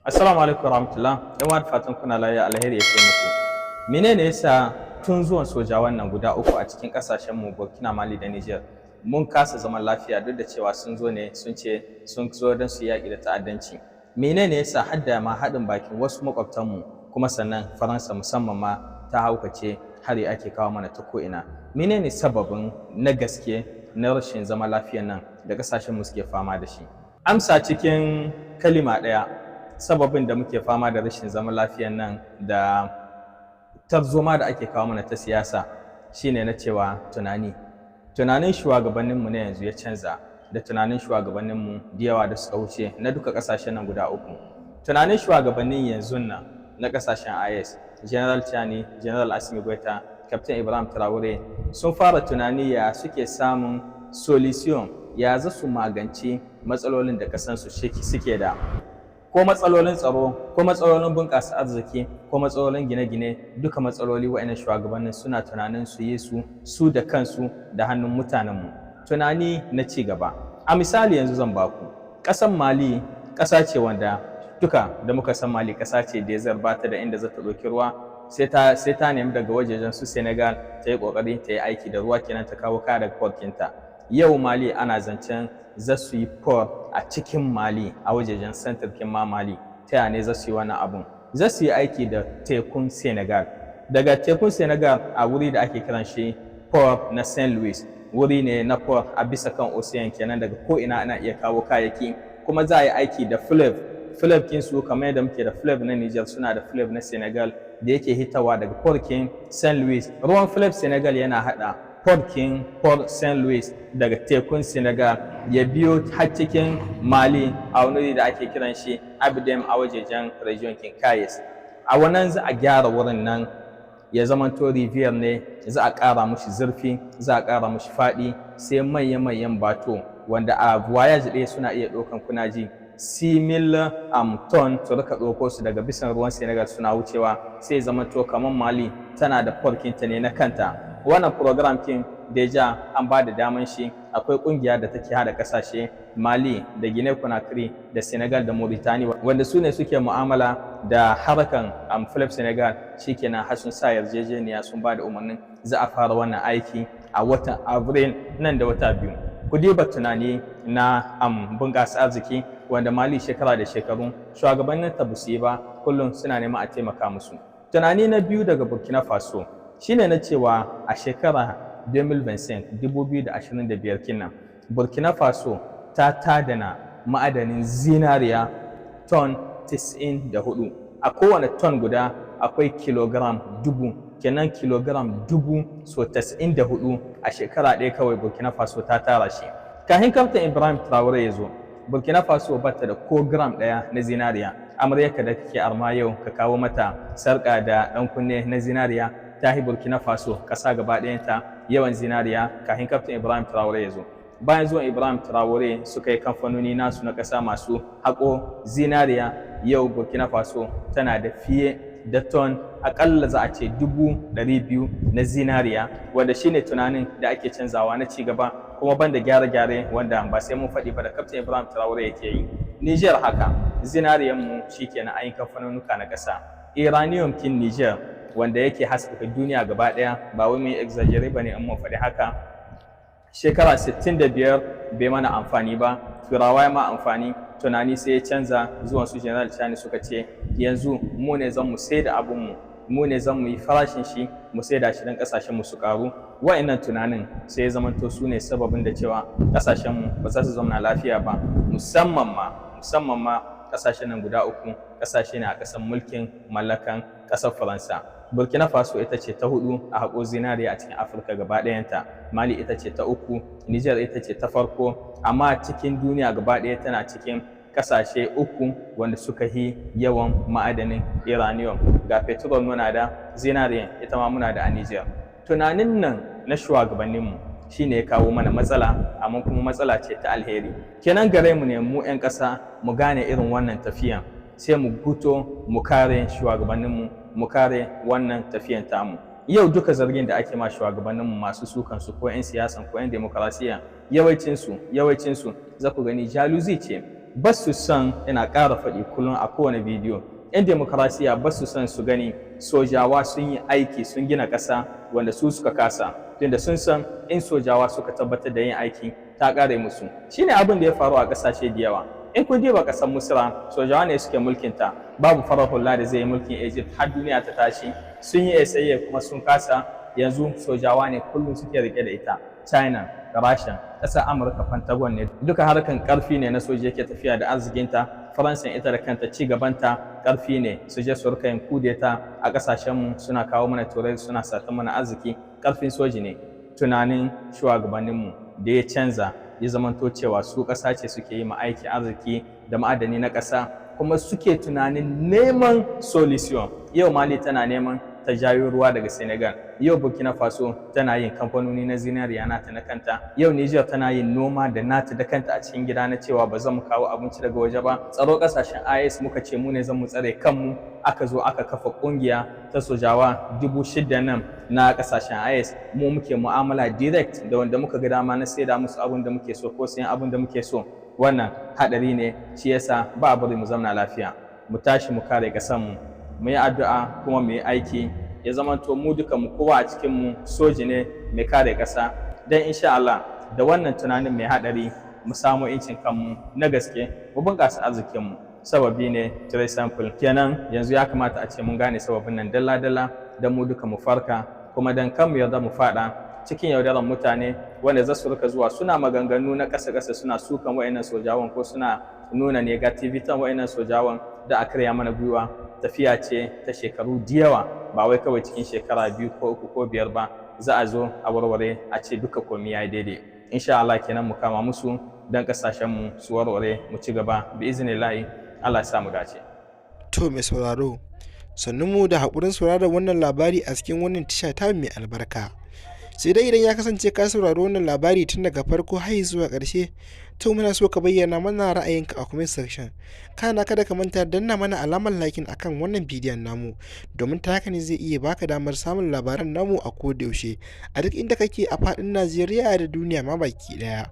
Assalamu alaikum warahmatullah. Yan wani fatan kuna lafiya, alheri ya ce muku. Menene yasa tun zuwan sojawan nan guda uku a cikin kasashen mu Burkina, Mali da Niger mun kasa zaman lafiya duk da cewa sun zo ne sun ce sun zo don su yaƙi da ta'addanci. Menene yasa har da ma haɗin bakin wasu makwabtan mu kuma sannan Faransa musamman ma ta haukace hari ake kawo mana ta ko'ina. Menene sababin na gaske na rashin zaman lafiyan nan da kasashen mu suke fama da shi? Amsa cikin kalima ɗaya. Sababin da muke fama da rashin zaman lafiyan nan da tarzoma da ake kawo mana ta siyasa shine na cewa tunanin shugabanninmu na yanzu ya canza da tunanin shugabanninmu da yawa da suka wuce na duka kasashen nan guda uku. Tunanin shugabannin yanzu nan na kasashen IS, General Chani, General Assimi Goita, Captain Ibrahim Traore sun fara tunani ya suke samun solution ya za su magance matsalolin da kasansu suke da, ko matsalolin tsaro, ko matsalolin bunƙasa arziki, ko matsalolin gine-gine, duka matsaloli wa'annan shugabannin suna tunanin su yi su da kansu da hannun mutanenmu. Tunani na ci gaba. A misali yanzu zan baku. Ƙasar Mali ƙasa ce wanda duka da muka san Mali ƙasa ce da ya zarbata da inda za ta ɗauki ruwa sai ta nemi daga wajejen su Senegal ta yi ƙoƙari ta yi aiki da ruwa kenan ta kawo kaya daga porkinta. Yau Mali ana zancen za su yi port a cikin Mali a wajejen santarkin ma Mali. Ta yaya ne za su yi wannan abun? Za su yi aiki da tekun Senegal. Daga tekun Senegal a wuri da ake kiran shi port na Saint Louis, wuri ne na port a bisa kan ocean kenan, daga ko ina ana iya kawo kayayyaki. Kuma za a yi aiki da fleuve kinsu kamar yadda muke da fleuve na Niger, suna da fleuve na Senegal da yake hitawa daga port kin Saint Louis. Ruwan fleuve Senegal yana hada Port Saint Louis daga tekun Senegal ya biyo har cikin Mali a wani da ake kiran shi Abidjan a wajejen region Kinkayes. A wannan za a gyara wurin nan ya zamanto rivier ne, za a ƙara mushi zurfi, za a ƙara mushi faɗi, sai manyan bato wanda a voyage ɗaya suna iya ɗaukan kunaji 6,000 ton su rika ɗauko su daga bisan ruwan Senegal suna wucewa, sai zamanto kamar Mali tana da porkinta ne na kanta. Wannan program kin deja an ba da daman shi, akwai kungiya da take hada kasashe Mali da Guinea Conakry da Senegal da Mauritania wanda su ne suke mu'amala da harkan fleuve Senegal. Shikenan har sun sa yarjejeniya, sun ba da umarnin za a fara wannan aiki a watan Abril nan da wata biyu. Ku diba tunani na bunƙasa arziki wanda Mali shekara da shekaru shugabannin ta busu yi ba, kullum suna neman a taimaka musu. Tunani na biyu daga Burkina Faso shine na cewa a shekara 2025 kinan Burkina Faso ta tadana ma'adanin zinariya ton 94. A kowane ton guda akwai kilogram 1000, kenan kilogram 1000 so 94 a shekara ɗaya kawai Burkina Faso ta tara shi. Kahin Captain Ibrahim Traore ya zo, Burkina Faso bata da ko gram ɗaya na zinariya. Amurka da kake arma yau ka kawo mata sarƙa da ɗan kunne na zinariya ta yi Burkina Faso ƙasa gaba ɗayanta yawan zinariya kahin Captain Ibrahim Traore ya zo. Bayan zuwan Ibrahim Traore suka yi kamfanoni nasu na ƙasa masu haƙo zinariya. Yau Burkina Faso tana da fiye da ton aƙalla za a ce 200,000 na zinariya, wanda shine tunanin da ake canzawa na ci gaba, kuma banda gyare-gyare wanda ba sai mun faɗi ba da Captain Ibrahim Traore yake yi. Niger haka zinariyanmu shikenan ayin kamfanonuka na ƙasa. Iranium kin Niger wanda yake haskaka duniya gaba ɗaya, ba wai mai exaggerate bane in mun faɗi haka. Shekara 65 bai mana amfani ba, turawa ya ma amfani. Tunani sai ya canza, zuwan su General Chani suka ce yanzu mu ne zan mu sai da abinmu, mu ne zan mu yi farashin shi mu sai da shi don kasashen mu su karu. Wa'annan tunanin sai ya zamanto su ne sababin da cewa kasashen mu ba za su zauna lafiya ba, musamman ma kasashen nan guda uku kasashe ne a ƙasar mulkin mallakan ƙasar Faransa. Burkina Faso ita ce ta 4 a haƙo zinariya a cikin Afirka gaba ɗayanta. Mali ita ce ta 3, Niger ita ce ta farko, amma cikin duniya gaba ɗaya tana cikin ƙasashe 3 wanda suka yi yawan ma'adanin uranium. Ga petrol muna da, zinariya ita ma muna da a Niger. Tunanin nan na shugabanninmu shine ya kawo mana matsala, amma kuma matsala ce ta alheri. Kenan gare mu ne mu 'yan ƙasa mu gane irin wannan tafiyan, sai mu guto mu kare shugabanninmu, mu kare wannan tafiyan tamu. Yau duka zargin da ake ma shugabanninmu masu sukan su ko 'yan siyasan ko 'yan demokarasiya, yawancinsu za ku gani jaluzi ce. ba su son, ina ƙara faɗi kullum a kowane bidiyo, 'yan demokarasiya ba su son su gani sojawa sun yi aiki sun gina ƙasa wanda su suka kasa, tunda sun san in sojawa suka tabbatar da yin aiki ta ƙare musu. Shine abin da ya faru a ƙasashe da yawa. In kun diba ƙasar Misra, sojawa ne suke mulkinta, babu farar hula da zai yi mulkin Egypt har duniya ta tashi, sun yi SAA kuma sun kasa, yanzu sojawa ne kullum suke rike da ita. China da Rasha, ƙasar Amurka Pentagon ne, duka harkan ƙarfi ne na soja yake tafiya da arzikinta. Faransa ita da kanta ci gabanta ƙarfi ne, su je su rika yin kudeta a ƙasashenmu suna kawo mana turai suna satan mana arziki, ƙarfin soji ne. Tunanin shugabanninmu da ya canza ya zamanto cewa su ƙasa ce suke yi ma aiki arziki da ma'adani na ƙasa, kuma suke tunanin neman solution. Yau Mali tana neman ta jayo ruwa daga Senegal, yau Burkina Faso tana yin kamfanoni na zinariya nata na kanta, yau Niger tana yin noma da nata da kanta a cikin gida na cewa ba zan mu kawo abinci daga waje ba. Tsaro ƙasashen IS muka ce mu ne zan mu tsare kanmu, aka zo aka kafa ƙungiya ta sojawa 6,000 nan na ƙasashen IS, mu muke mu'amala direct da wanda muka ga dama na saida musu abin da muke so ko sayan abin da muke so. Wannan haɗari ne, shi yasa ba a bari mu zauna lafiya. Mu tashi mu kare ƙasarmu, mu yi addu'a kuma mu yi aiki, ya zamanto mu duka mu kowa a cikin mu soji ne mai kare ƙasa, dan insha Allah da wannan tunanin mai haɗari mu samu incin kanmu na gaske, mu bunƙasa arzikin mu. Sababi ne tray sample kenan, yanzu ya kamata a ce mun gane sababin nan dalla-dalla dan mu duka mu farka, kuma dan kan mu yarda mu faɗa cikin yaudaran mutane wanda za su rika zuwa suna maganganu na ƙasa-ƙasa suna sukan wa'annan sojawan ko suna nuna negativity wa'annan sojawan da a karya mana gwiwa. Tafiya ce ta shekaru da yawa, ba wai kawai cikin shekara 2 ko 3 ko 5 ba za a zo a warware a ce duka komai ya yi daidai. Insha Allah kenan mu kama musu dan kasashenmu su warware mu ci gaba bi iznillahi. Allah ya sa mu dace. To mai sauraro, sannu mu da haƙurin sauraron wannan labari a cikin wannan tasha ta mai albarka. Sai dai idan ya kasance ka saurari wannan labari tun daga farko har zuwa ƙarshe, to muna so ka bayyana mana ra'ayinka a comment section. Kana kada ka manta danna mana alamar liking akan wannan bidiyon namu, domin ta haka ne zai iya baka damar samun labaran namu a koda yaushe a duk inda kake a faɗin Najeriya da duniya ma baki ɗaya.